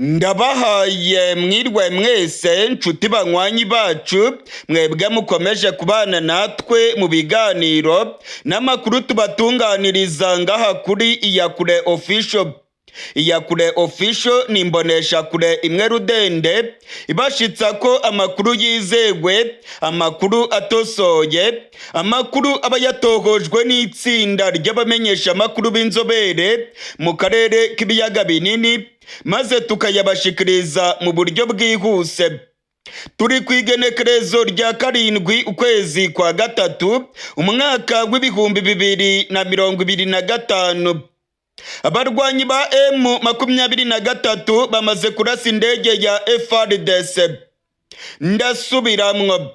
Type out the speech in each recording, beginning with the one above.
Ndabahaye mwirwe mwese nshuti banywanyi bacu mwebwe mukomeje kubana natwe mu biganiro n'amakuru tubatunganiriza ngaha kuri Iyakure Official. Iyakure Official ni imboneshakure imwe rudende ibashitsa ko amakuru yizewe, amakuru atosoye, amakuru aba yatohojwe n'itsinda ry'abamenyesha amakuru b'inzobere mu karere k'ibiyaga binini, maze tukayabashikiriza mu buryo bwihuse. Turi ku igenekerezo rya 7 ukwezi kwa gatatu umwaka w'ibihumbi 2025. Abarwanyi ba M23 bamaze kurasa indege ya FARDC. Ndasubiramwo,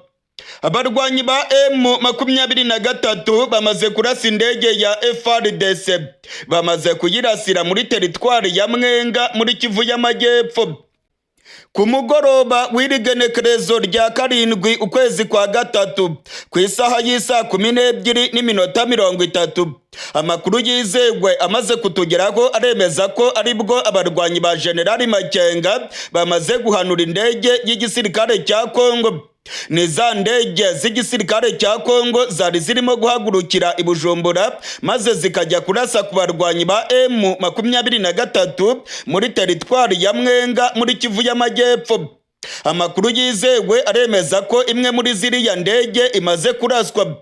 abarwanyi ba M23 bamaze kurasa indege ya FARDC, bamaze kuyirasira muri teritwari ya Mwenga muri Kivu y'Amajyepfo. Ku mugoroba w'irigenekerezo rya 7 ukwezi kwa gatatu ku isaha y'isa 12:30, amakuru yizewe amaze kutugeraho aremeza ko aribwo abarwanyi ba General Makenga bamaze guhanura indege y'igisirikare cya Kongo. Ni za ndege z'igisirikare cya Kongo zari zirimo guhagurukira i Bujumbura maze zikajya kurasa ku barwanyi ba M23 muri teritwari ya Mwenga muri Kivu y'Amajyepfo. Amakuru yizewe aremeza ko imwe muri ziriya ndege imaze kuraswa.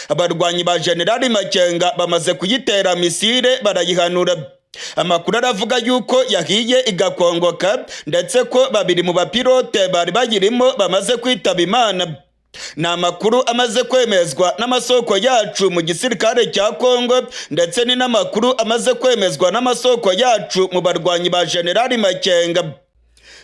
Abarwanyi ba General Makenga bamaze kuyitera misile barayihanura. Amakuru aravuga yuko yahiye igakongoka ndetse ko babiri mu bapilote bari bayirimo bamaze kwitaba Imana. Ni amakuru amaze kwemezwa n'amasoko yacu mu gisirikare cya Kongo, ndetse ni n'amakuru amaze kwemezwa n'amasoko yacu mu barwanyi ba General Makenga.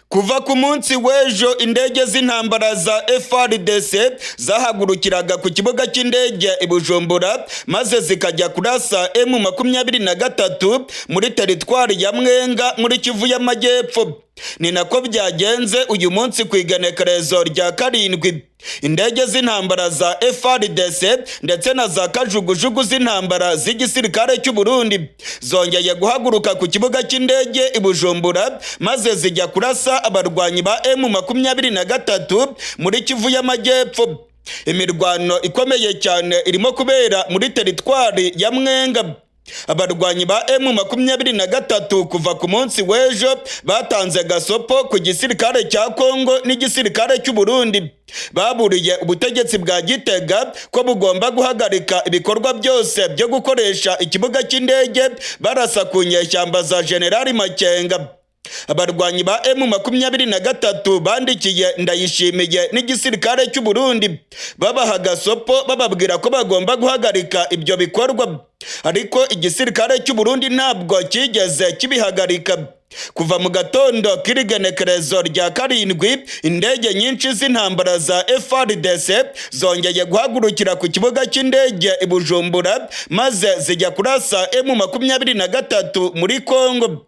Kuva ku munsi w'ejo indege z'intambara za FARDC zahagurukiraga ku kibuga cy'indege i Bujumbura maze zikajya kurasa M23 muri teritwari ya Mwenga muri Kivu y'Amajyepfo. Ni nako byagenze uyu munsi ku igenekerezo rya 7. Indege z'intambara za FARDC ndetse na za kajugujugu z'intambara z'igisirikare cy'u Burundi zongeye guhaguruka ku kibuga cy'indege i Bujumbura maze zijya kurasa abarwanyi ba M23 muri Kivu y'Amajyepfo. Imirwano ikomeye cyane irimo kubera muri teritwari ya Mwenga. Abarwanyi ba M23 kuva ku munsi w'ejo batanze gasopo ku gisirikare cya Kongo n'igisirikare cy'u Burundi. Baburiye ubutegetsi bwa Gitega ko bugomba guhagarika ibikorwa byose byo gukoresha ikibuga cy'indege barasa ku nyeshyamba za General Makenga. Abarwanyi ba M23 bandikiye Ndayishimiye n'igisirikare cy'u Burundi babaha gasopo bababwira ko bagomba guhagarika ibyo bikorwa, ariko igisirikare cy'u Burundi ntabwo kigeze kibihagarika. Kuva mu gatondo k'irigenekerezo rya 7 indege nyinshi z'intambara za FARDC zongeye guhagurukira ku kibuga cy'indege i Bujumbura maze zijya kurasa M23 muri Kongo.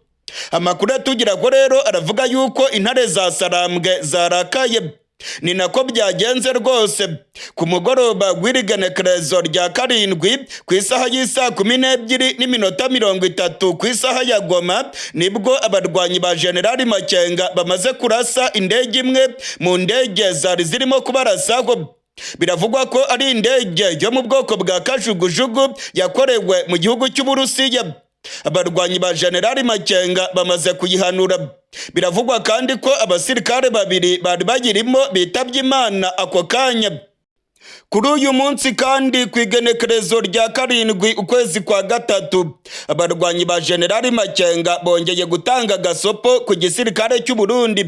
Amakuru atugira ko rero aravuga yuko intare za Sarambwe zarakaye. Ni nako byagenze rwose. Ku mugoroba w'irigenekerezo rya 7 ku isaha y'isa 12:30 ku isaha ya Goma nibwo abarwanyi ba General Makenga bamaze kurasa indege imwe mu ndege zari zirimo kubarasaho. Biravugwa ko ari indege yo mu bwoko bwa kajugujugu yakorewe mu gihugu cy'Uburusiya. Abarwanyi ba General Makenga bamaze kuyihanura. Biravugwa kandi ko abasirikare babiri bari bayirimo bitabye Imana ako kanya. Kuri uyu munsi kandi ku igenekerezo rya 7 ukwezi kwa gatatu abarwanyi ba General Makenga bongeye gutanga gasopo ku gisirikare cy'u Burundi.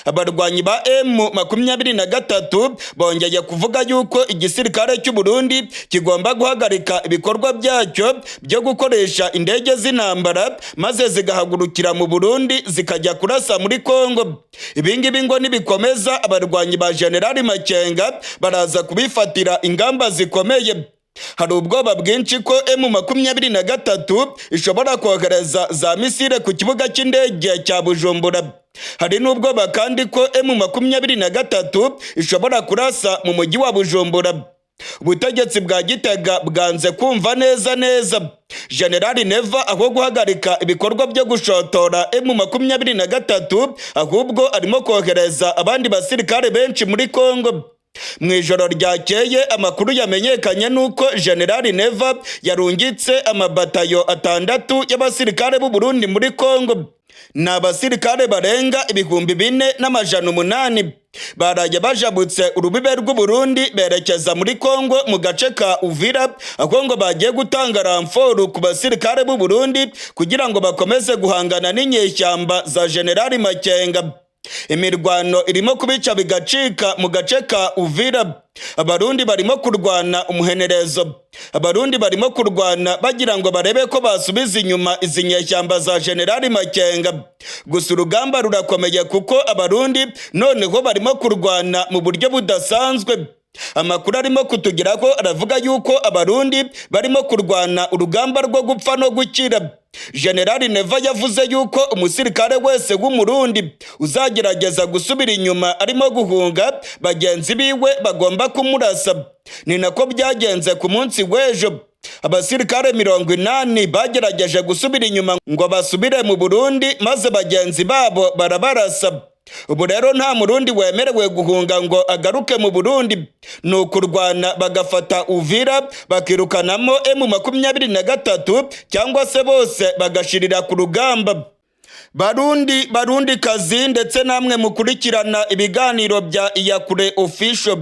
Abarwanyi ba M23 bongeye kuvuga yuko igisirikare cy'u Burundi kigomba guhagarika ibikorwa byacyo byo gukoresha indege z'intambara maze zigahagurukira mu Burundi zikajya kurasa muri Kongo. Ibingibi ngo nibikomeza abarwanyi ba General Makenga baraza kubifatira ingamba zikomeye. Hari ubwoba bwinshi ko M23 ishobora kohereza za misile ku kibuga cy'indege cya Bujumbura. Hari n'ubwoba kandi ko M23 ishobora kurasa mu mujyi wa Bujumbura. ubutegetsi bwa Gitega bwanze kumva neza General Neva aho guhagarika ibikorwa byo gushotora M23, ahubwo arimo kohereza abandi basirikare benshi muri Kongo. Mu ijoro ryakeye amakuru yamenyekanye nuko General Neva yarungitse amabatayo 6 y'abasirikare b'u Burundi muri Kongo. Ni abasirikare barenga 4,800 baraye bajabutse urubibe rw'u Burundi berekeza muri Kongo mu gace ka Uvira, aho ngo bagiye gutanga ramforu ku basirikare b'u Burundi kugira ngo bakomeze guhangana n'inyeshyamba za General Makenga. Imirwano irimo kubica bigacika mu gace ka Uvira. Abarundi barimo kurwana umuhenerezo. Abarundi barimo kurwana bagira ngo barebe ko basubiza inyuma izi nyeshyamba za General Makenga. Gusa urugamba rurakomeye kuko abarundi noneho barimo kurwana mu buryo budasanzwe. Amakuru arimo kutugeraho aravuga yuko abarundi barimo kurwana urugamba rwo gupfa no gukira. General Neva yavuze yuko umusirikare wese w'umurundi uzagerageza gusubira inyuma arimo guhunga bagenzi biwe bagomba kumurasa. Ni nako byagenze ku munsi w'ejo. Abasirikare 80 bagerageje gusubira inyuma ngo basubire mu Burundi maze bagenzi babo barabarasa. Ubu rero nta murundi wemerewe guhunga ngo agaruke mu Burundi. Ni ukurwana bagafata Uvira bakirukanamo M23 cyangwa se bose bagashirira ku rugamba. Barundi kazi ndetse namwe mukurikirana ibiganiro bya Iyakure Official,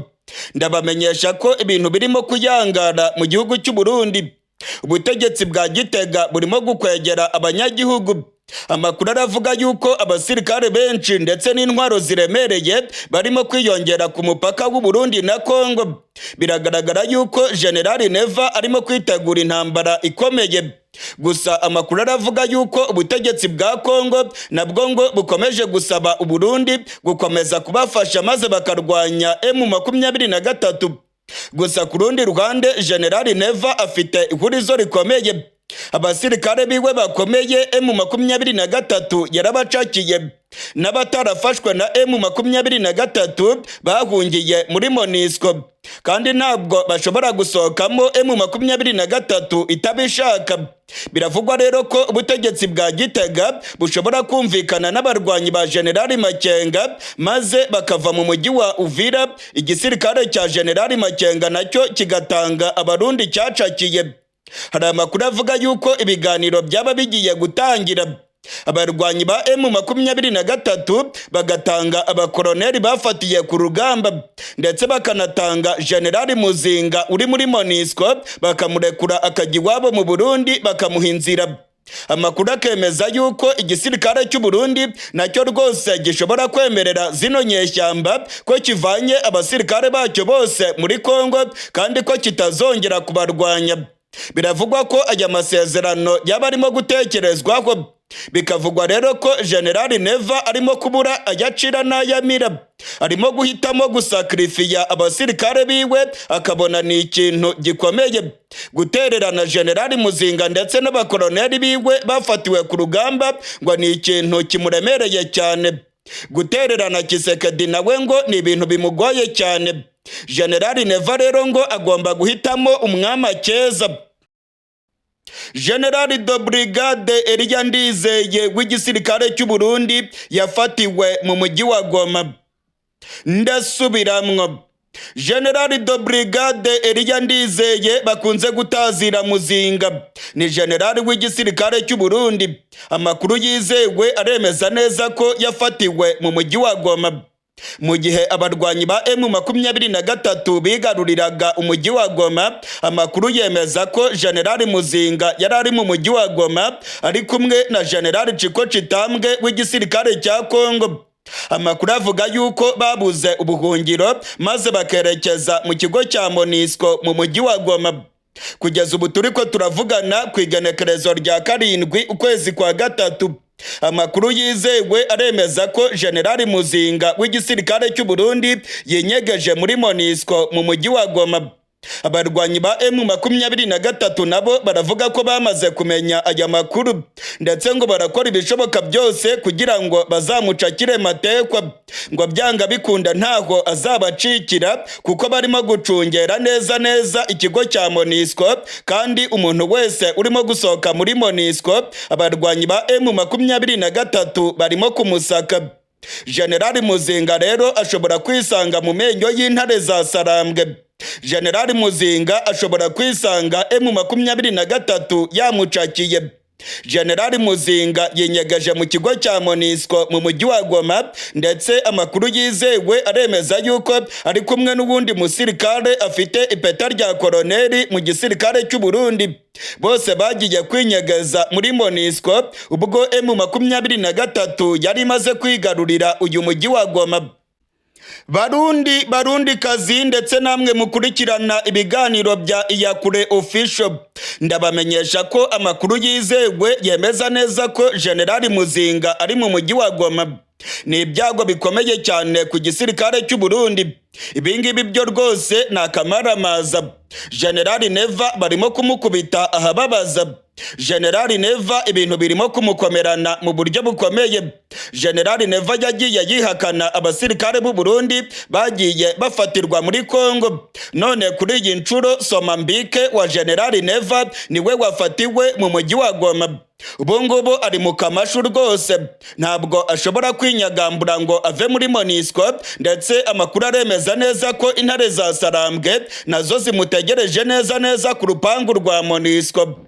ndabamenyesha ko ibintu birimo kuyangara mu gihugu cy'u Burundi. Ubutegetsi bwa Gitega burimo gukwegera abanyagihugu. Amakuru aravuga yuko abasirikare benshi ndetse n'intwaro ziremereye barimo kwiyongera ku mupaka w'u Burundi na Kongo. Biragaragara yuko General Neva arimo kwitegura intambara ikomeye. Gusa amakuru aravuga yuko ubutegetsi bwa Kongo nabwo ngo bukomeje gusaba u Burundi gukomeza kubafasha maze bakarwanya M23. Gusa ku rundi ruhande General Neva afite ihurizo rikomeye. Abasirikare biwe bakomeye M23 yarabacakiye. N'abatarafashwe na M23 bahungiye muri MONUSCO, kandi ntabwo bashobora gusohokamo M23 itabishaka. Biravugwa rero ko ubutegetsi bwa Gitega bushobora kumvikana n'abarwanyi ba General Makenga maze bakava mu mujyi wa Uvira, igisirikare cya General Makenga nacyo kigatanga abarundi cyacakiye. Hari amakuru avuga yuko ibiganiro byaba bigiye gutangira. Abarwanyi ba M23 bagatanga abakoloneli bafatiye ku rugamba ndetse bakanatanga General Muzinga uri muri MONUSCO bakamurekura akajya iwabo mu Burundi bakamuha inzira. Amakuru akemeza yuko igisirikare cy'u Burundi nacyo rwose gishobora kwemerera zino nyeshyamba ko kivanye abasirikare bacyo bose muri Kongo kandi ko kitazongera kubarwanya. Biravugwa ko aya masezerano yaba arimo gutekerezwaho. Bikavugwa rero ko General Neva arimo kubura ayacira n'ayamira. Arimo guhitamo gusakrifiya abasirikare biwe, akabona ni ikintu gikomeye. Gutererana General Muzinga ndetse n'abakoloneli biwe bafatiwe ku rugamba ngo ni ikintu kimuremereye cyane. Gutererana Kisekedi nawe ngo ni ibintu bimugoye cyane. General Neva rero ngo agomba guhitamo umwama keza. General de Brigade Elia Ndizeye w'igisirikare cy'u Burundi yafatiwe mu mujyi wa Goma. Ndasubiramwo. General de Brigade Elia Ndizeye bakunze gutazira Muzinga ni general w'igisirikare cy'u Burundi. Amakuru yizewe aremeza neza ko yafatiwe mu mujyi wa Goma. Mu gihe abarwanyi ba M23 bigaruriraga umujyi wa Goma, amakuru yemeza ko General Muzinga yari ari mu mujyi wa Goma ari kumwe na General Chiko Chitambwe w'igisirikare cya Kongo. Amakuru avuga yuko babuze ubuhungiro maze bakerekeza mu kigo cya MONUSCO mu mujyi wa Goma. Kugeza ubu turiko turavugana ku igenekerezo rya 7 ukwezi kwa 3. Amakuru yizewe aremeza ko General Muzinga w'igisirikare cy'u Burundi yenyegeje muri MONUSCO mu mujyi wa Goma. Abarwanyi ba M23 nabo baravuga ko bamaze kumenya aya makuru ndetse ngo barakora ibishoboka byose kugira ngo bazamucakire matekwa, ngo byanga bikunda ntaho azabacikira kuko barimo gucungera neza ikigo cya MONUSCO, kandi umuntu wese urimo gusohoka muri MONUSCO abarwanyi ba M23 barimo kumusaka. General Muzinga rero ashobora kwisanga mu menyo y'intare za Sarambwe. General Muzinga ashobora kwisanga M23 yamucakiye. General Muzinga yenyegeje mu kigo cya MONUSCO mu mujyi wa Goma, ndetse amakuru yizewe aremeza yuko ari kumwe n'ubundi musirikare afite ipeta rya koloneli mu gisirikare cy'u Burundi. Bose bagiye kwinyegeza muri MONUSCO ubwo M23 yari imaze kwigarurira uyu mujyi wa Goma. Barundi kazi ndetse namwe mukurikirana ibiganiro bya Iyakure Official, ndabamenyesha ko amakuru yizewe yemeza neza ko General Muzinga ari mu mujyi wa Goma. Ni ibyago bikomeye cyane ku gisirikare cy'u Burundi. Ibingibi byo rwose ni akamaramaza. General Neva barimo kumukubita ahababaza. General Neva ibintu birimo kumukomerana mu buryo bukomeye. General Neva yagiye yihakana abasirikare b'u Burundi bagiye bafatirwa muri Kongo. None kuri iyi nshuro Somambike wa General Neva niwe wafatiwe mu mujyi wa Goma. Ubungubu ari mu kamashu rwose, ntabwo ashobora kwinyagambura ngo ave muri MONUSCO, ndetse amakuru aremeza neza ko intare za Sarambwe nazo zimutegereje neza ku rupangu rwa MONUSCO.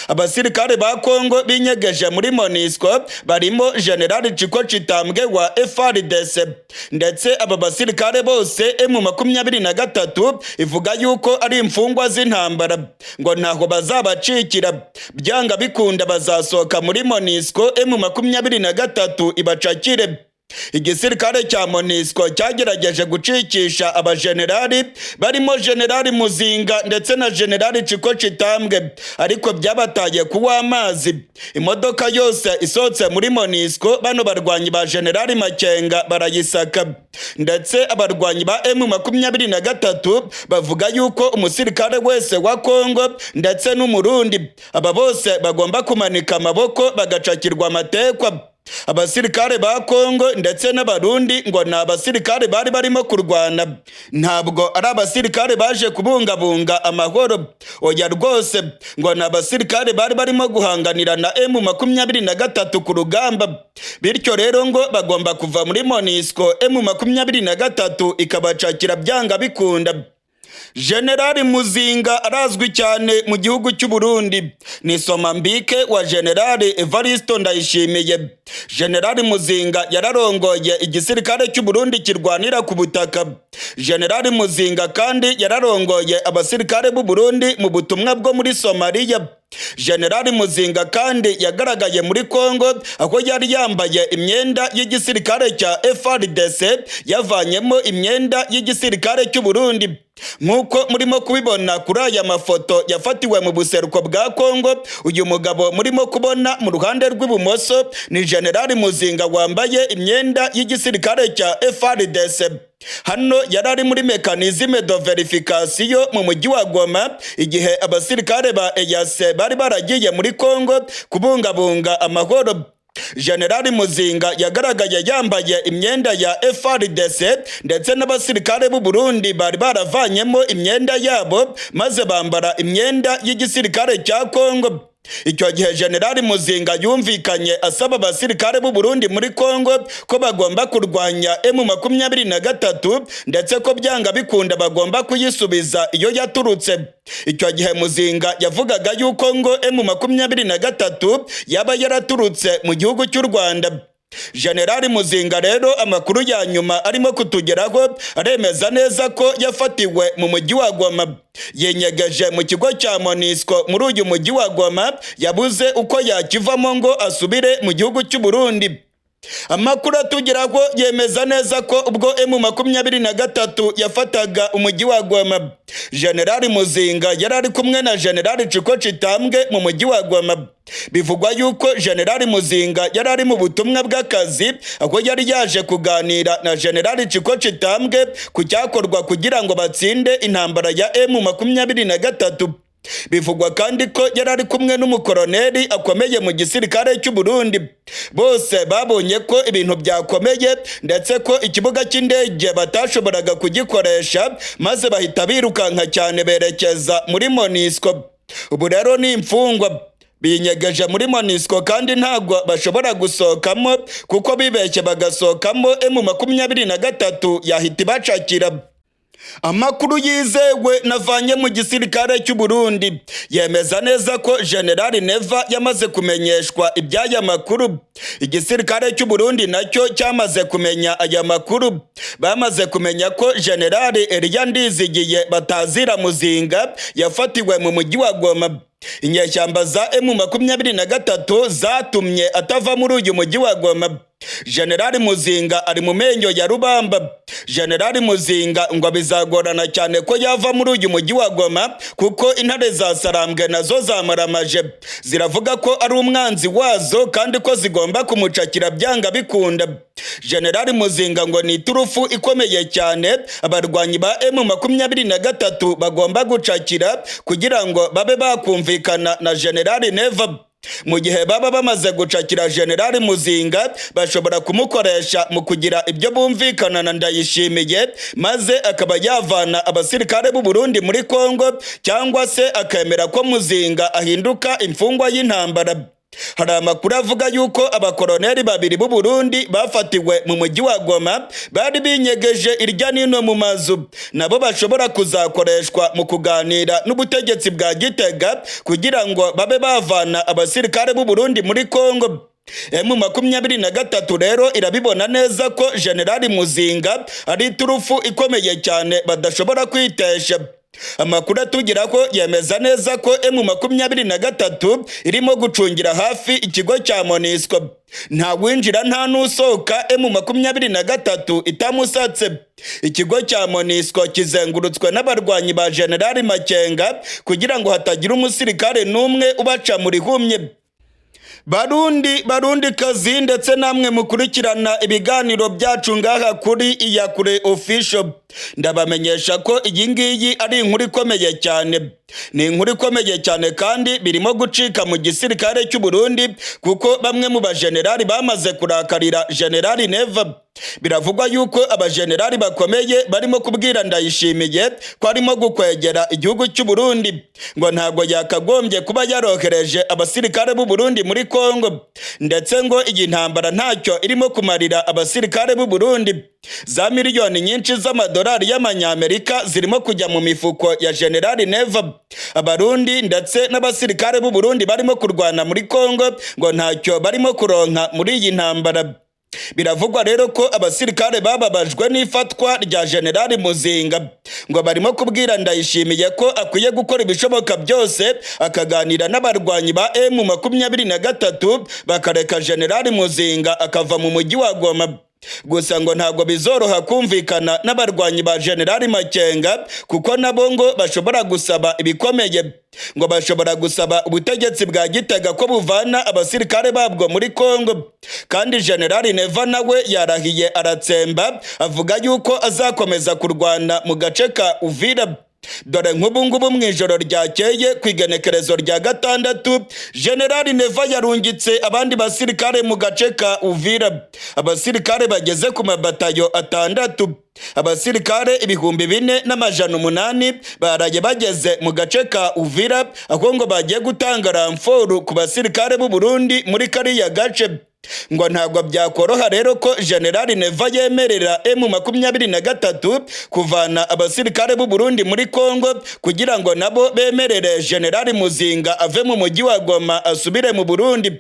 Abasirikare ba Kongo binyegeje muri MONUSCO barimo General Chiko Chitambwe wa FARDC, ndetse aba basirikare bose M23 ivuga yuko ari imfungwa z'intambara, ngo ntaho bazabacikira. Byanga bikunda bazasohoka muri MONUSCO M23 ibacakire. Igisirikare cya MONUSCO cyagerageje gucikisha abajenerali barimo General Muzinga ndetse na General Chiko Chitambwe, ariko byabataye kuwa amazi. Imodoka yose isohotse muri MONUSCO bano barwanyi ba General Makenga barayisaka, ndetse abarwanyi ba M23 bavuga yuko umusirikare wese wa Kongo ndetse n'umurundi aba bose bagomba kumanika amaboko bagacakirwa amatekwa. Abasirikare ba Kongo ndetse n'abarundi ngo ni abasirikare bari barimo kurwana, ntabwo ari abasirikare baje kubungabunga amahoro. Oya rwose, ngo ni abasirikare bari barimo guhanganira na M23 ku rugamba. Bityo rero ngo bagomba kuva muri MONUSCO, M23 ikabacakira byanga bikunda. General Muzinga arazwi cyane mu gihugu cy'u Burundi, ni Somambike wa General Evaristo Ndayishimiye. General Muzinga yararongoye igisirikare cy'u Burundi kirwanira ku butaka. General Muzinga kandi yararongoye abasirikare b'u Burundi mu butumwa bwo muri Somalia. General Muzinga kandi yagaragaye muri Kongo aho yari yambaye imyenda y'igisirikare cya FARDC yavanyemo imyenda y'igisirikare cy'u Burundi. Nkuko murimo kubibona kuri aya mafoto yafatiwe mu buseruko bwa Kongo, uyu mugabo murimo kubona mu ruhande rw'ibumoso ni General Muzinga wambaye imyenda y'igisirikare cya FARDC. Hano yarari muri mekanizme de verification mu mujyi wa Goma igihe abasirikare ba EAC bari baragiye muri Kongo kubungabunga amahoro. General Muzinga yagaragaye yambaye imyenda ya FARDC ndetse n'abasirikare b'u Burundi bari baravanyemo imyenda yabo maze bambara imyenda y'igisirikare cya Kongo. Icyo gihe General Muzinga yumvikanye asaba abasirikare b'u Burundi muri Kongo ko bagomba kurwanya M23 ndetse ko byanga bikunda bagomba kuyisubiza iyo yaturutse. Icyo gihe Muzinga yavugaga yuko ngo M23 yaba yaraturutse mu gihugu cy'u Rwanda. General Muzinga rero amakuru ya nyuma arimo kutugeraho aremeza neza ko yafatiwe mu mujyi wa Goma. Yenyegeje mu kigo cya MONUSCO muri uyu mujyi wa Goma, yabuze uko yakivamo ngo asubire mu gihugu cy'u Burundi. Amakuru atugeraho yemeza neza ko ubwo M23 yafataga umujyi wa Goma, General Muzinga yari ari kumwe na General Chiko Chitambwe mu mujyi wa Goma. Bivugwa yuko General Muzinga yari ari mu butumwa bw'akazi, aho yari yaje kuganira na General Chiko Chitambwe ku cyakorwa kugira ngo batsinde intambara ya M23. Bivugwa kandi ko yari ari kumwe n'umukoroneri akomeye mu gisirikare cy'u Burundi. Bose babonye ko ibintu byakomeye ndetse ko ikibuga cy'indege batashoboraga kugikoresha, maze bahita birukanka cyane berekeza muri MONUSCO. Ubu rero ni imfungwa binyegeje muri MONUSCO kandi ntabwo bashobora gusohokamo, kuko bibeshye bagasohokamo M23 yahita ibacakira. Amakuru yizewe navanye mu gisirikare cy'u Burundi yemeza neza ko General Neva yamaze kumenyeshwa iby'aya makuru. Igisirikare cy'u Burundi nacyo cyamaze kumenya aya makuru. Bamaze kumenya ko General Elia Ndizigiye batazira Muzinga yafatiwe mu mujyi wa Goma. Inyeshyamba za M23 zatumye atava muri uyu mujyi wa Goma. General Muzinga ari mu menyo ya rubamba. General Muzinga ngo bizagorana cyane ko yava muri uyu mujyi wa Goma, kuko intare za Sarambwe nazo zamaramaje ziravuga ko ari umwanzi wazo kandi ko zigomba kumucakira byanga bikunda. General Muzinga ngo ni turufu ikomeye cyane abarwanyi ba M23 bagomba gucakira kugira ngo babe bakumvikana na General Neva. Mu gihe baba bamaze gucakira General Muzinga, bashobora kumukoresha mu kugira ibyo bumvikana na Ndayishimiye, maze akaba yavana abasirikare b'u Burundi muri Kongo, cyangwa se akemera ko Muzinga ahinduka imfungwa y'intambara. Hari amakuru avuga yuko abakoroneri babiri b'u Burundi bafatiwe mu mujyi wa Goma bari binyegeje irya nino mu mazu, nabo bashobora kuzakoreshwa mu kuganira n'ubutegetsi bwa Gitega kugira ngo babe bavana abasirikare b'u Burundi muri Kongo. M23 rero irabibona neza ko General Muzinga ari turufu ikomeye cyane badashobora kwitesha. Amakuru atugira ko yemeza neza ko M23 irimo gucungira hafi ikigo cya MONUSCO. Nta winjira nta nusohoka M23 itamusatse. Ikigo cya MONUSCO kizengurutswe n'abarwanyi ba General Makenga kugira ngo hatagira umusirikare n'umwe ubaca muri humye. Barundi kazi ndetse namwe mukurikirana ibiganiro byacu ngaha kuri Iyakure Official, ndabamenyesha ko iyi ngiyi ari inkuru ikomeye cyane. Ni inkuru ikomeye cyane kandi birimo gucika mu gisirikare cy'u Burundi, kuko bamwe mu bajenerali bamaze kurakarira General Neva. Biravugwa yuko abajenerali bakomeye barimo kubwira Ndayishimiye ko arimo gukwegera igihugu cy'u Burundi, ngo ntago yakagombye kuba yarohereje abasirikare b'u Burundi muri Kongo, ndetse ngo iyi ntambara ntacyo irimo kumarira abasirikare b'u Burundi. Za miliyoni nyinshi z'amadolari y'amanyamerika zirimo kujya mu mifuko ya General Neva. Abarundi ndetse n'abasirikare b'u Burundi barimo kurwana muri Kongo ngo ntacyo barimo kuronka muri iyi ntambara. Biravugwa rero ko abasirikare bababajwe n'ifatwa rya General Muzinga, ngo barimo kubwira Ndayishimiye ko akwiye gukora ibishoboka byose akaganira n'abarwanyi ba M23 bakareka General Muzinga akava mu mujyi wa Goma. Gusa ngo ntabwo bizoroha kumvikana n'abarwanyi ba General Makenga, kuko nabo ngo bashobora gusaba ibikomeye. Ngo bashobora gusaba ubutegetsi bwa Gitega ko buvana abasirikare babwo muri Kongo, kandi General Neva nawe yarahiye aratsemba avuga yuko azakomeza kurwana mu gace ka Uvira. Dore nk'ubu ngubu mu ijoro ryakeye ku igenekerezo rya 6, General Neva yarungitse abandi basirikare mu gace ka Uvira. Abasirikare bageze ku mabatayo 6. Abasirikare 4,800 baraye bageze mu gace ka Uvira, aho ngo bagiye gutanga ramforu ku basirikare b'u Burundi muri kariya gace. Ngo ntabwo byakoroha rero ko General Neva yemerera M23 kuvana abasirikare b'u Burundi muri Kongo kugira ngo nabo bemerere General Muzinga ave mu mujyi wa Goma asubire mu Burundi.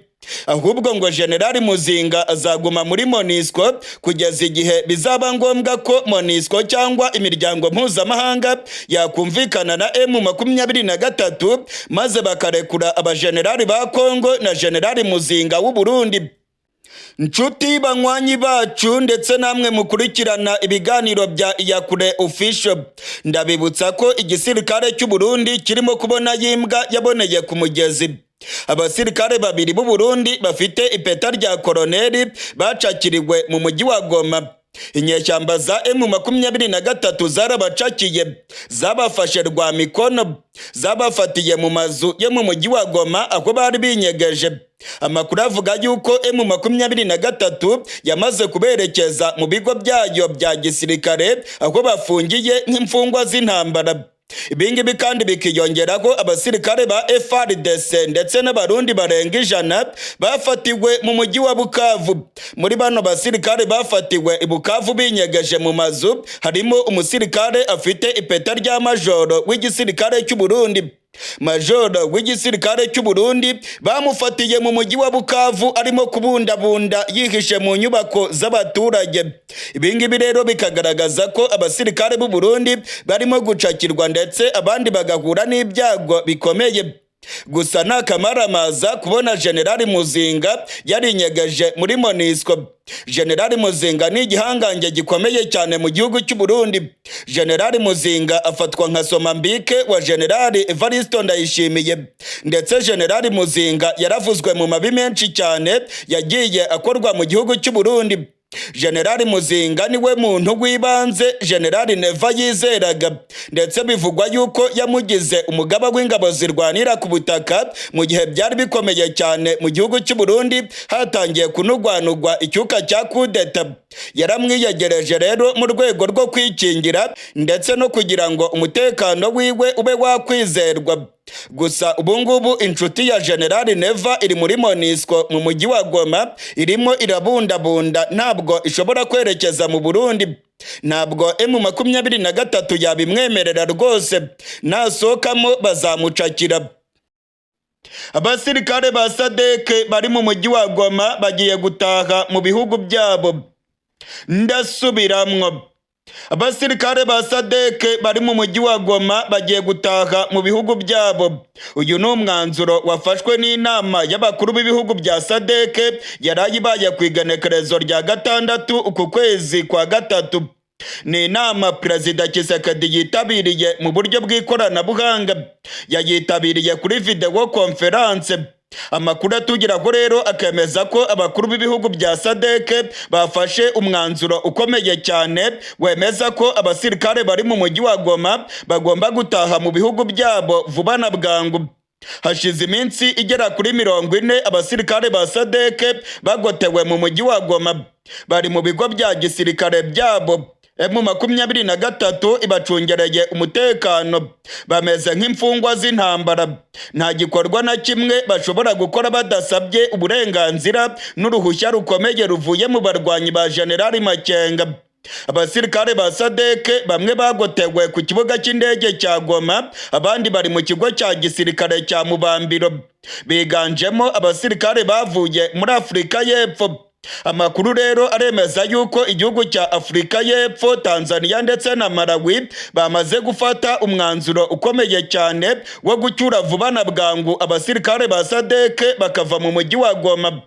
Ahubwo ngo General Muzinga azaguma muri MONUSCO kugeza igihe bizaba ngombwa ko MONUSCO cyangwa imiryango mpuzamahanga yakumvikana na M23 maze bakarekura abajenerali ba Kongo na General Muzinga w'u Burundi. Nshuti banywanyi bacu ndetse namwe mukurikirana ibiganiro bya Iyakure Official, ndabibutsa ko igisirikare cy'u Burundi kirimo kubona yimbwa yaboneye ku mugezi. Abasirikare babiri b'u Burundi bafite ipeta rya koloneli bacakiriwe mu mujyi wa Goma. Inyeshyamba za M23 zarabacakiye, zabafashe rwa mikono, zabafatiye mu mazu yo mu mujyi wa Goma aho bari binyegeje. Amakuru avuga yuko M23 yamaze kuberekeza mu bigo byayo bya gisirikare aho bafungiye nk'imfungwa z'intambara. Ibingibi kandi bikiyongeraho abasirikare ba FARDC ndetse n'abarundi barenga 100 bafatiwe mu mujyi wa Bukavu. Muri bano basirikare bafatiwe i Bukavu binyegeje mu mazu harimo umusirikare afite ipeta rya majoro w'igisirikare cy'u Burundi. Majoro w'igisirikare cy'u Burundi bamufatiye mu mujyi wa Bukavu arimo kubundabunda yihishe mu nyubako z'abaturage. Ibingibi rero bikagaragaza ko abasirikare b'u Burundi barimo gucakirwa ndetse abandi bagahura n'ibyago bikomeye. Gusa nakamaramaza kubona General Muzinga yarinyegeje muri MONUSCO. General Muzinga ni igihangange gikomeye cyane mu gihugu cy'u Burundi. General Muzinga afatwa nka Somambike wa General Evariste Ndayishimiye. Ndetse General Muzinga yaravuzwe mu mabi menshi cyane yagiye akorwa mu gihugu cy'u Burundi. General Muzinga niwe muntu w'ibanze General Neva yizeraga, ndetse bivugwa yuko yamugize umugaba w'ingabo zirwanira ku butaka mu gihe byari bikomeye cyane mu gihugu cy'u Burundi hatangiye kunugwanugwa icyuka cya kudeta. Yaramwiyegereje rero mu rwego rwo kwikingira ndetse no kugira ngo umutekano wiwe ube wakwizerwa. Gusa ubungubu inshuti ya General Neva iri muri MONUSCO mu mujyi wa Goma, irimo irabundabunda, ntabwo ishobora kwerekeza mu Burundi. Ntabwo M23 yabimwemerera rwose, nasohokamo bazamucakira. Abasirikare ba SADC bari mu mujyi wa Goma bagiye gutaha mu bihugu byabo. Ndasubiramwo, abasirikare ba SADC bari mu mujyi wa Goma bagiye gutaha mu bihugu byabo. Uyu ni umwanzuro wafashwe n'inama y'abakuru b'ibihugu bya SADC yarayibaye ku igenekerezo rya 6 uku kwezi kwa 3. Ni inama Perezida Tshisekedi yitabiriye mu buryo bw'ikoranabuhanga, yayitabiriye kuri video conference. Amakuru atugeraho rero akemeza ko abakuru b'ibihugu bya SADC bafashe umwanzuro ukomeye cyane wemeza ko abasirikare bari mu mujyi wa Goma bagomba gutaha mu bihugu byabo vuba na bwangu. Hashize iminsi igera kuri 40 abasirikare ba SADC bagotewe mu mujyi wa Goma, bari mu bigo bya gisirikare byabo. M23 ibacungereye umutekano, bameze nk'imfungwa z'intambara. Nta gikorwa na kimwe bashobora gukora badasabye uburenganzira n'uruhushya rukomeye ruvuye mu barwanyi ba General Makenga. Abasirikare ba SADC bamwe bagotewe ku kibuga cy'indege cya Goma, abandi bari mu kigo cya gisirikare cya Mubambiro. Biganjemo abasirikare bavuye muri Afurika y'Epfo. Amakuru rero aremeza yuko igihugu cya Afurika y'Epfo, Tanzania ndetse na Malawi bamaze gufata umwanzuro ukomeye cyane wo gucyura vuba na bwangu abasirikare ba SADC bakava mu mujyi wa Goma.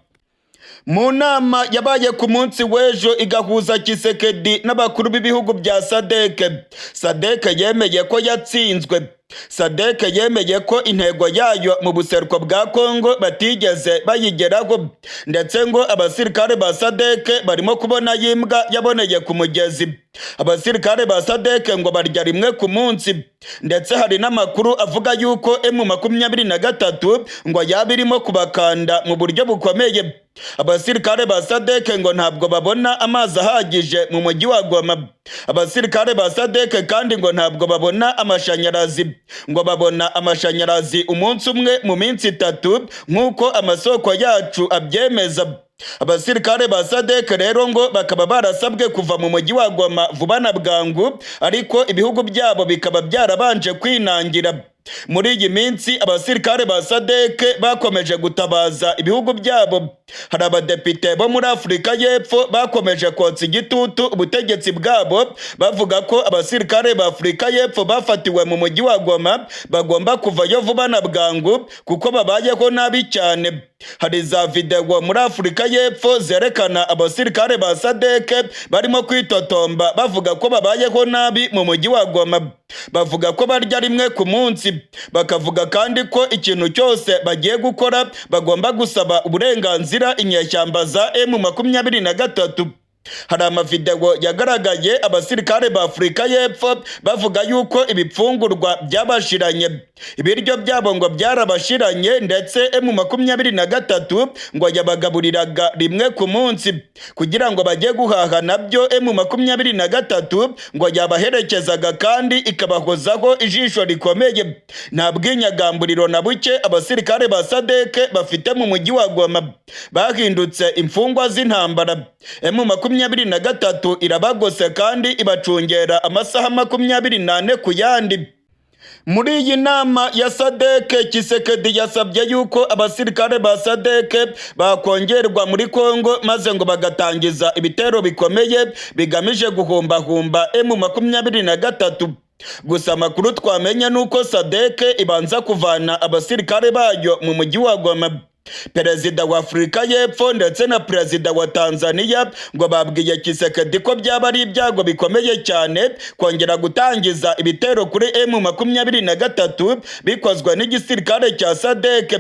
Mu nama yabaye ku munsi w'ejo igahuza Tshisekedi n'abakuru b'ibihugu bya SADC yemeye ko yatsinzwe. SADC yemeye ko intego yayo mu buseruko bwa Kongo batigeze bayigeraho, ndetse ngo abasirikare ba SADC barimo kubona yimbwa yaboneye ku mugezi. Abasirikare ba SADC ngo barya rimwe ku munsi, ndetse hari n'amakuru avuga yuko M23 ngo yabirimo kubakanda mu buryo bukomeye. Abasirikare ba SADC ngo ntabwo babona amazi ahagije mu mujyi wa Goma. Abasirikare ba SADC kandi ngo ntabwo babona amashanyarazi, ngo babona amashanyarazi umunsi umwe mu minsi 3 nk'uko amasoko yacu abyemeza. Abasirikare ba SADC rero ngo bakaba barasabwe kuva mu mujyi wa Goma vuba na bwangu, ariko ibihugu byabo bikaba byarabanje kwinangira. Muri iyi minsi abasirikare ba SADC bakomeje gutabaza ibihugu byabo. Hari abadepite bo muri Afurika y'Epfo bakomeje kotsa igitutu ubutegetsi bwabo bavuga ko abasirikare ba Afurika y'Epfo bafatiwe mu mujyi wa Goma bagomba kuvayo vuba na bwangu kuko babayeho nabi cyane. hari za video muri Afurika y'Epfo zerekana abasirikare ba SADC barimo kwitotomba bavuga ko babayeho nabi mu mujyi wa Goma. Bavuga ko barya rimwe ku munsi, bakavuga kandi ko ikintu cyose bagiye gukora bagomba gusaba uburenganzira inyeshyamba za M23. Hari amavideo yagaragaye abasirikare ba Afurika y'Epfo bavuga yuko ibipfungurwa byabashiranye, ibiryo byabo ngo byarabashiranye, ndetse M23 ngo yabagaburiraga rimwe ku munsi kugira ngo bajye guhaha, nabyo M23 ngo yabaherekezaga kandi ikabahozaho ijisho rikomeye. Nta bwinyagamburiro na buke abasirikare ba SADC bafite mu mujyi wa Goma, bahindutse imfungwa z'intambara. M23 irabagose kandi ibacungera amasaha 24 ku yandi. Muri iyi nama ya SADC, Tshisekedi yasabye yuko abasirikare ba SADC bakongerwa muri Kongo maze ngo bagatangiza ibitero bikomeye bigamije guhumbahumba M23. Gusa amakuru twamenye nuko SADC ibanza kuvana abasirikare bayo mu mujyi wa Goma. Perezida wa Afurika y'Epfo ndetse na perezida wa Tanzania ngo babwiye Tshisekedi ko byaba ari ibyago bikomeye cyane kongera gutangiza ibitero kuri M23 bikozwe n'igisirikare cya SADC,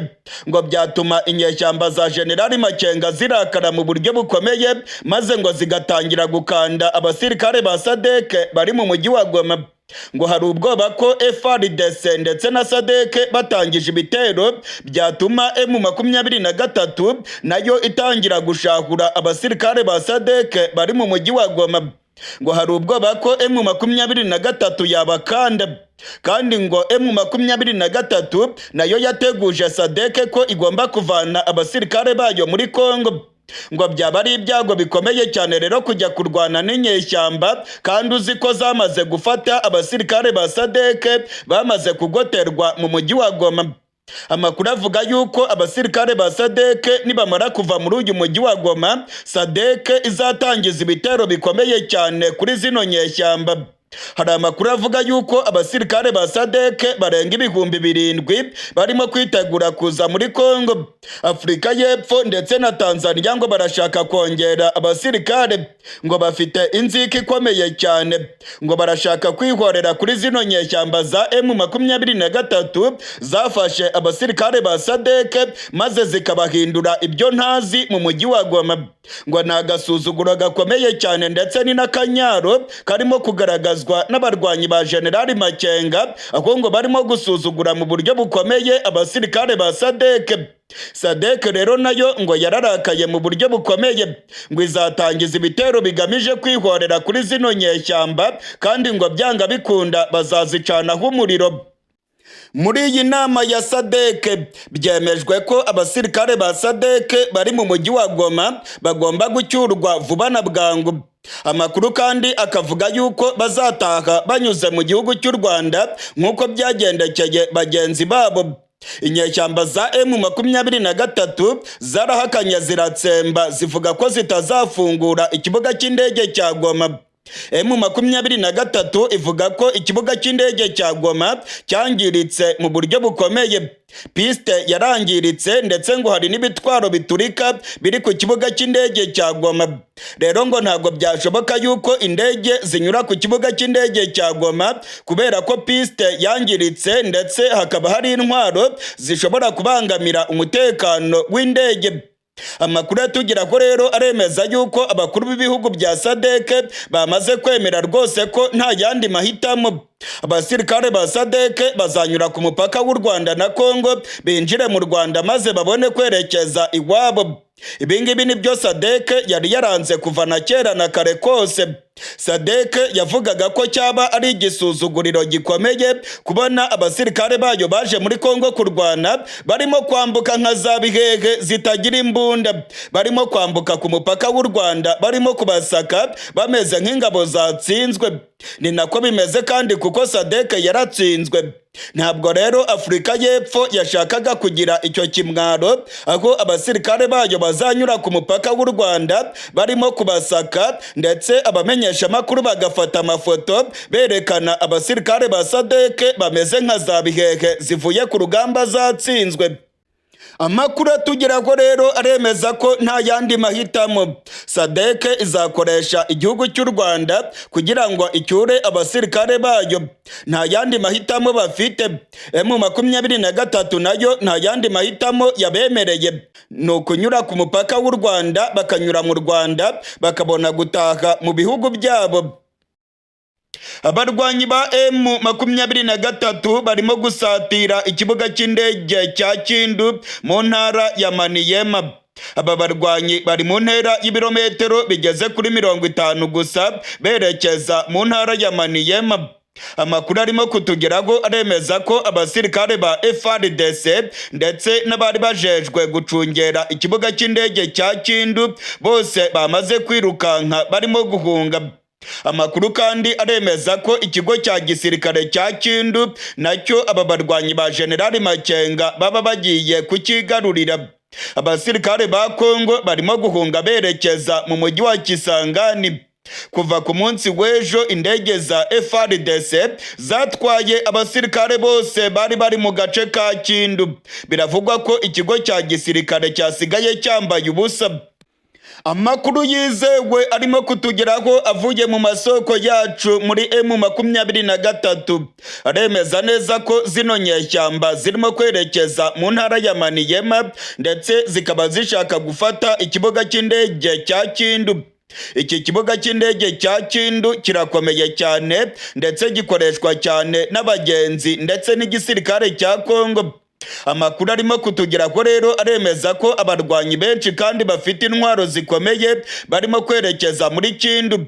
ngo byatuma inyeshyamba za General Makenga zirakara mu buryo bukomeye maze ngo zigatangira gukanda abasirikare ba SADC bari mu mujyi wa Goma. Ngo hari ubwoba ko FARDC ndetse na SADC batangije ibitero byatuma M23 nayo itangira gushahura abasirikare ba SADC bari mu mujyi wa Goma. Ngo hari ubwoba ko M23 yabakanda, kandi ngo M23 nayo yateguje SADC ko igomba kuvana abasirikare bayo muri Kongo. Ngo byaba ari ibyago bikomeye cyane rero kujya kurwana n'inyeshyamba kandi uzi ko zamaze gufata abasirikare ba SADC bamaze kugoterwa mu mujyi wa Goma. Amakuru avuga yuko abasirikare ba SADC nibamara kuva muri uyu mujyi wa Goma, SADC izatangiza ibitero bikomeye cyane kuri zino nyeshyamba. Hari amakuru avuga yuko abasirikare ba SADC barenga 7,000 barimo kwitegura kuza muri Kongo. Afurika y'Epfo ndetse na Tanzania ngo barashaka kongera abasirikare, ngo bafite inzika ikomeye cyane, ngo barashaka kwihorera kuri zino nyeshyamba za M23 zafashe abasirikare ba SADC maze zikabahindura ibyo ntazi mu mujyi wa Goma. Ngo nagasuzuguro gakomeye cyane ndetse ni n'akanyaro karimo kugaragazwa n'abarwanyi ba General Makenga, aho ngo barimo gusuzugura mu buryo bukomeye abasirikare ba SADC. SADC rero nayo ngo yararakaye mu buryo bukomeye, ngo izatangiza ibitero bigamije kwihorera kuri zino nyeshyamba kandi ngo byanga bikunda bazazicanaho umuriro. Muri iyi nama ya SADC byemejwe ko abasirikare ba SADC bari mu mujyi wa Goma bagomba gucyurwa vuba na bwangu. Amakuru kandi akavuga yuko bazataha banyuze mu gihugu cy'u Rwanda nk'uko byagendekeye bagenzi babo. Inyeshyamba za M23 zarahakanye ziratsemba zivuga ko zitazafungura ikibuga cy'indege cya Goma. M23 ivuga ko ikibuga cy'indege cya Goma cyangiritse mu buryo bukomeye. Piste yarangiritse ndetse ngo hari n'ibitwaro biturika biri ku kibuga cy'indege cya Goma. Rero ngo ntabwo byashoboka yuko indege zinyura ku kibuga cy'indege cya Goma kubera ko piste yangiritse ndetse hakaba hari intwaro zishobora kubangamira umutekano w'indege. Amakuru atugira ko rero aremeza yuko abakuru b'ibihugu bya SADC bamaze kwemera rwose ko nta yandi mahitamo. Abasirikare ba SADC bazanyura ku mupaka w'u Rwanda na Kongo binjire mu Rwanda maze babone kwerekeza iwabo. Ibingibi nibyo SADC yari yaranze kuva na kera na kare kose. SADC yavugaga ko cyaba ari igisuzuguriro gikomeye kubona abasirikare bayo baje muri Kongo kurwana barimo kwambuka nka za bihehe zitagira imbunda, barimo kwambuka ku mupaka w'u Rwanda barimo kubasaka bameze nk'ingabo zatsinzwe. Ni nako bimeze kandi kuko SADC yaratsinzwe. Ntabwo rero Afurika y'Epfo yashakaga kugira icyo kimwaro aho abasirikare bayo bazanyura ku mupaka w'u Rwanda barimo kubasaka ndetse abamenyesha makuru bagafata amafoto berekana abasirikare ba SADC bameze nka za bihehe zivuye ku rugamba zatsinzwe. Amakuru atugeraho rero aremeza ko nta yandi mahitamo. SADC izakoresha igihugu cy'u Rwanda kugira ngo icyure abasirikare bayo. Nta yandi mahitamo bafite. M23 nayo nta yandi mahitamo yabemereye. Ni ukunyura ku mupaka w'u Rwanda bakanyura mu Rwanda bakabona gutaha mu bihugu byabo. Abarwanyi ba M23 barimo gusatira ikibuga cy'indege cya Kindu mu ntara ya Maniema. Aba barwanyi bari mu ntera y'ibirometero bigeze kuri 50 gusa berekeza mu ntara ya Maniema. Amakuru arimo kutugeraho aremeza ko abasirikare ba FARDC ndetse n'abari bajejwe gucungera ikibuga cy'indege cya Kindu bose bamaze kwirukanka barimo guhunga. Amakuru kandi aremeza ko ikigo cya gisirikare cya Kindu nacyo aba barwanyi ba General Makenga baba bagiye kukigarurira. Abasirikare ba Kongo barimo guhunga berekeza mu mujyi wa Kisangani. Kuva ku munsi w'ejo indege za FARDC zatwaye abasirikare bose bari mu gace ka Kindu. Biravugwa ko ikigo cya gisirikare cyasigaye cyambaye ubusa. Amakuru yizewe arimo kutugeraho avuye mu masoko yacu muri M23 aremeza neza ko zino nyeshyamba zirimo kwerekeza mu ntara ya Maniema ndetse zikaba zishaka gufata ikibuga cy'indege cya Kindu. Iki kibuga cy'indege cya Kindu kirakomeye cyane ndetse gikoreshwa cyane n'abagenzi ndetse n'igisirikare cya Kongo. Amakuru arimo kutugeraho rero aremeza ko abarwanyi benshi kandi bafite intwaro zikomeye barimo kwerekeza muri Kindu.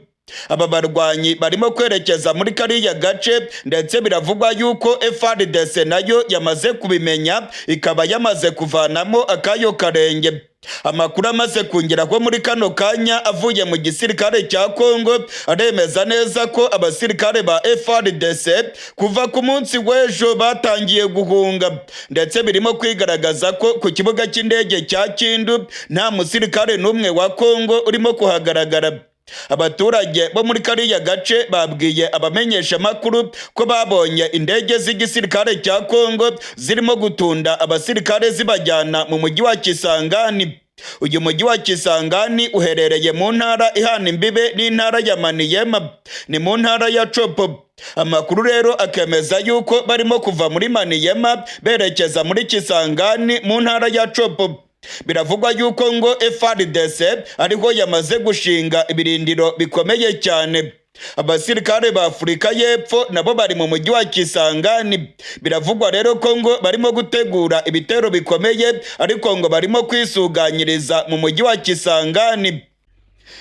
Aba barwanyi barimo kwerekeza muri kariya gace ndetse biravugwa yuko FARDC nayo yamaze kubimenya ikaba yamaze kuvanamo akayo karenge. Amakuru amaze kungeraho muri kano kanya avuye mu gisirikare cya Kongo aremeza neza ko abasirikare ba FARDC kuva ku munsi w'ejo batangiye guhunga ndetse birimo kwigaragaza ko ku kibuga cy'indege cya Kindu nta musirikare n'umwe wa Kongo urimo kuhagaragara. Abaturage bo muri kariya gace babwiye abamenyesha amakuru ko babonye indege z'igisirikare cya Kongo zirimo gutunda abasirikare zibajyana mu mujyi wa Kisangani. Uyu mujyi wa Kisangani uherereye mu ntara ihana imbibe n'intara ya Maniema, ni mu ntara ya Chopo. Amakuru rero akemeza yuko barimo kuva muri Maniema berekeza muri Kisangani mu ntara ya Chopo. Biravugwa yuko ngo FARDC ariho yamaze gushinga ibirindiro bikomeye cyane. Abasirikare ba Afurika y'Epfo nabo bari mu mujyi wa Kisangani. Biravugwa rero ko ngo barimo gutegura ibitero bikomeye ariko ngo barimo kwisuganyiriza mu mujyi wa Kisangani.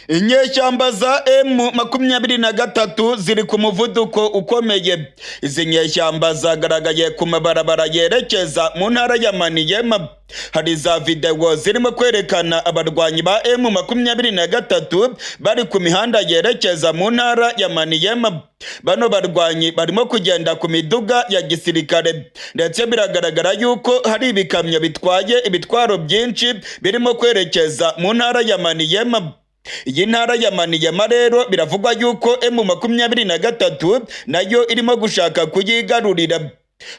Inyeshyamba za M23 ziri ku muvuduko ukomeye. Izi nyeshyamba zagaragaye ku mabarabara yerekeza mu ntara ya Maniema. Hari za video zirimo kwerekana abarwanyi ba M23 bari ku mihanda yerekeza mu ntara ya Maniema. Bano barwanyi barimo kugenda ku miduga ya gisirikare ndetse biragaragara yuko hari ibikamyo bitwaye ibitwaro byinshi birimo kwerekeza mu ntara ya Maniema. Iyi ntara ya Maniema rero biravugwa yuko M23 nayo irimo gushaka kuyigarurira.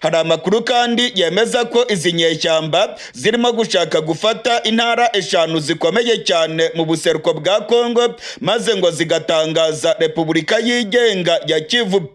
Hari amakuru kandi yemeza ko izi nyeshyamba zirimo gushaka gufata intara eshanu zikomeye cyane mu buseruko bwa Kongo maze ngo zigatangaza Repubulika yigenga ya Kivu.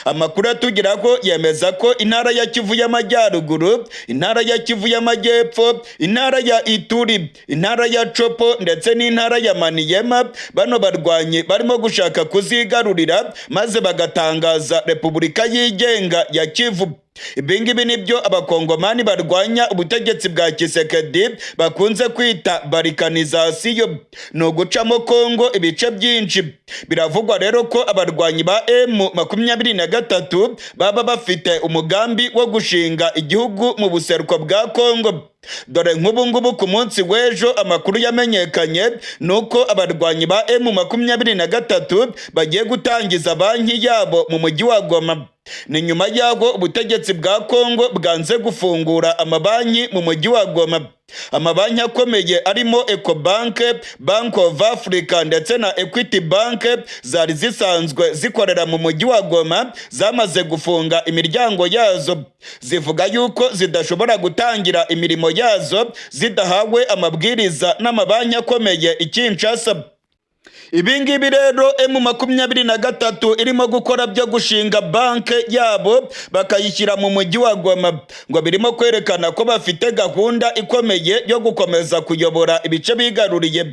Amakuru atugeraho yemeza ko intara ya Kivu y'Amajyaruguru, intara ya Kivu y'Amajyepfo, intara ya Ituri, intara ya Chopo ndetse n'intara ya Maniema bano barwanyi barimo gushaka kuzigarurira maze bagatangaza Repubulika yigenga ya Kivu. Ibingibi nibyo abakongomani barwanya ubutegetsi bwa Kisekedi bakunze kwita barikanizasiyo, ni ugucamo Kongo ibice byinshi. Biravugwa rero ko abarwanyi ba M23 baba bafite umugambi wo gushinga igihugu mu buseruko bwa Kongo. Dore nk'ubu ngubu ku munsi w'ejo amakuru yamenyekanye nuko abarwanyi ba M23 bagiye gutangiza banki yabo mu mujyi wa Goma. Ni nyuma yaho ubutegetsi bwa Kongo bwanze gufungura amabanki mu mujyi wa Goma. amabanki akomeye arimo Ecobank, Bank of Africa ndetse na Equity Bank zari zisanzwe zikorera mu mujyi wa Goma zamaze gufunga imiryango yazo, zivuga yuko zidashobora gutangira imirimo yazo zidahawe amabwiriza n'amabanki akomeye i Kinshasa. Ibingibi rero M23 irimo gukora byo gushinga banke yabo bakayishyira mu mujyi wa Goma, ngo birimo kwerekana ko bafite gahunda ikomeye yo gukomeza kuyobora ibice bigaruriye.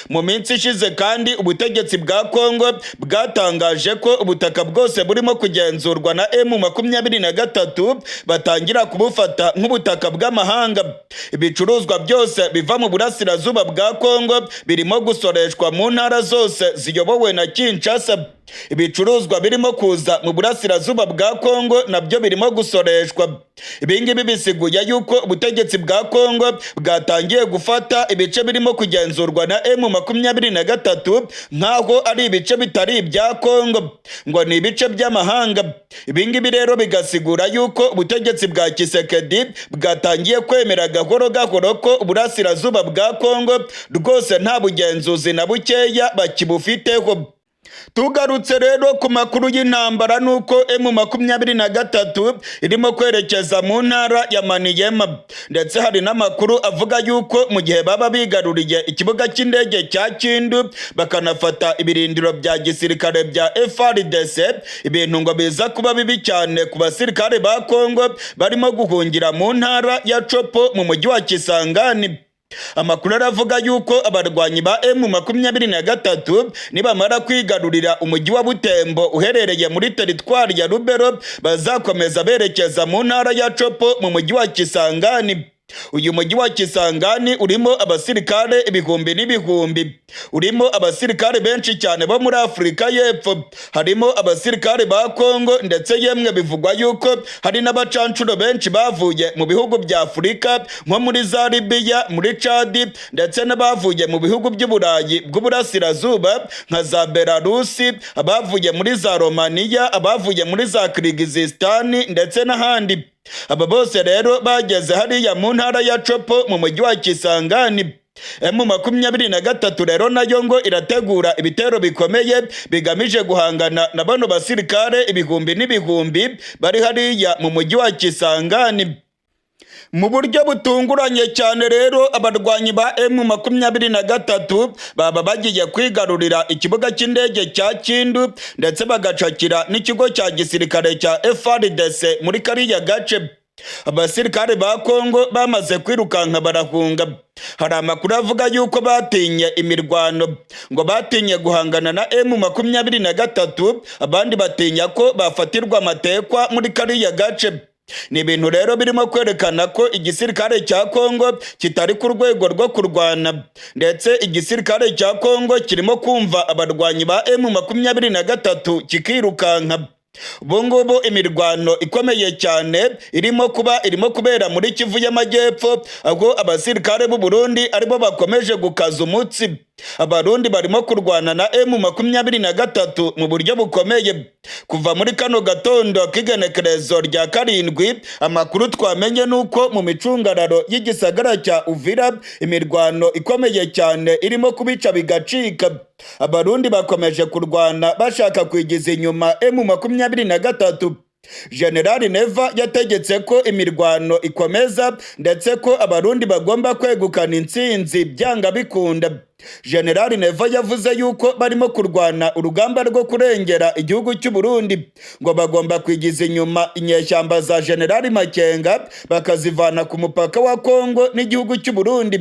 Mu minsi ishize kandi ubutegetsi bwa Kongo bwatangaje ko ubutaka bwose burimo kugenzurwa na M23 batangira kubufata nk'ubutaka bw'amahanga. Ibicuruzwa byose biva mu burasirazuba bwa Kongo birimo gusoreshwa mu ntara zose ziyobowe na Kinshasa. Ibicuruzwa birimo kuza mu burasirazuba bwa Kongo nabyo birimo gusoreshwa. Ibingibi bisiguye yuko ubutegetsi bwa Kongo bwatangiye gufata ibice birimo kugenzurwa na M23 nkaho ari ibice bitari ibya Kongo, ngo ni ibice by'amahanga. Ibingibi rero bigasigura yuko ubutegetsi bwa Tshisekedi bwatangiye kwemera gahoro gahoro ko uburasirazuba bwa Kongo rwose nta bugenzuzi na bukeya bakibufiteho. Tugarutse rero ku makuru y'intambara nuko M23 irimo kwerekeza mu ntara ya Maniema, ndetse hari n'amakuru avuga yuko mu gihe baba bigaruriye ikibuga cy'indege cya Kindu bakanafata ibirindiro bya gisirikare bya FARDC, ibintu ngo biza kuba bibi cyane ku basirikare ba Kongo barimo guhungira mu ntara ya Chopo mu mujyi wa Kisangani. Amakuru aravuga yuko abarwanyi ba M23 nibamara kwigarurira umujyi wa Butembo uherereye muri teritwari ya Lubero bazakomeza berekeza mu ntara ya Chopo mu mujyi wa Kisangani. Uyu mujyi wa Kisangani urimo abasirikare ibihumbi n'ibihumbi, urimo abasirikare benshi cyane bo muri Afurika y'Epfo, harimo abasirikare ba Kongo, ndetse yemwe bivugwa yuko hari n'abacancuro benshi bavuye mu bihugu bya Afurika nko muri za Libya, muri Chad, ndetse n'abavuye mu bihugu by'Uburayi bw'Uburasirazuba nka za Belarusi, abavuye muri za Romania, abavuye muri za Kyrgyzstan ndetse n'ahandi. Aba bose rero bageze hariya mu ntara ya Chopo mu mujyi wa Kisangani. M23 rero nayo ngo irategura ibitero bikomeye bigamije guhangana na bano basirikare ibihumbi n'ibihumbi bari hariya mu mujyi wa Kisangani. Mu buryo butunguranye cyane rero abarwanyi ba M23 baba bagiye kwigarurira ikibuga cy'indege cya Kindu ndetse bagacakira n'ikigo cya gisirikare cya FARDC muri kariya gace. Abasirikare ba Kongo bamaze kwirukanka barahunga. Hari amakuru avuga yuko batinye imirwano, ngo batinye guhangana na M23, abandi batinya ko bafatirwa amatekwa muri kariya gace. Ni ibintu rero birimo kwerekana ko igisirikare cya Kongo kitari ku rwego rwo kurwana, ndetse igisirikare cya Kongo kirimo kumva abarwanyi ba M23 kikirukanka. Ubungubu imirwano ikomeye cyane irimo kubera muri Kivu y'Amajyepfo, aho abasirikare b'u Burundi aribo bakomeje gukaza umutsi. Abarundi barimo kurwana na M23 mu buryo bukomeye. Kuva muri kano gatondo k'igenekerezo rya 7, amakuru twamenye nuko mu micungararo y'igisagara cya Uvira imirwano ikomeye cyane irimo kubica bigacika. Abarundi bakomeje kurwana bashaka kwigiza inyuma M23. General Neva yategetse ko imirwano ikomeza ndetse ko abarundi bagomba kwegukana intsinzi byanga bikunda. General Neva yavuze yuko barimo kurwana urugamba rwo kurengera igihugu cy'u Burundi, ngo bagomba kwigiza inyuma inyeshyamba za General Makenga bakazivana ku mupaka wa Kongo n'igihugu cy'u Burundi.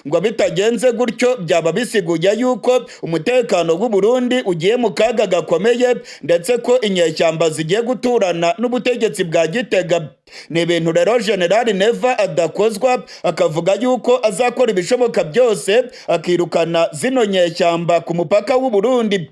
Ngo bitagenze gutyo byaba bisiguye yuko umutekano w'u Burundi ugiye mu kaga gakomeye, ndetse ko inyeshyamba zigiye guturana n'ubutegetsi bwa Gitega. Ni ibintu rero General Neva adakozwa, akavuga yuko azakora ibishoboka byose akirukana zino nyeshyamba ku mupaka w'u Burundi.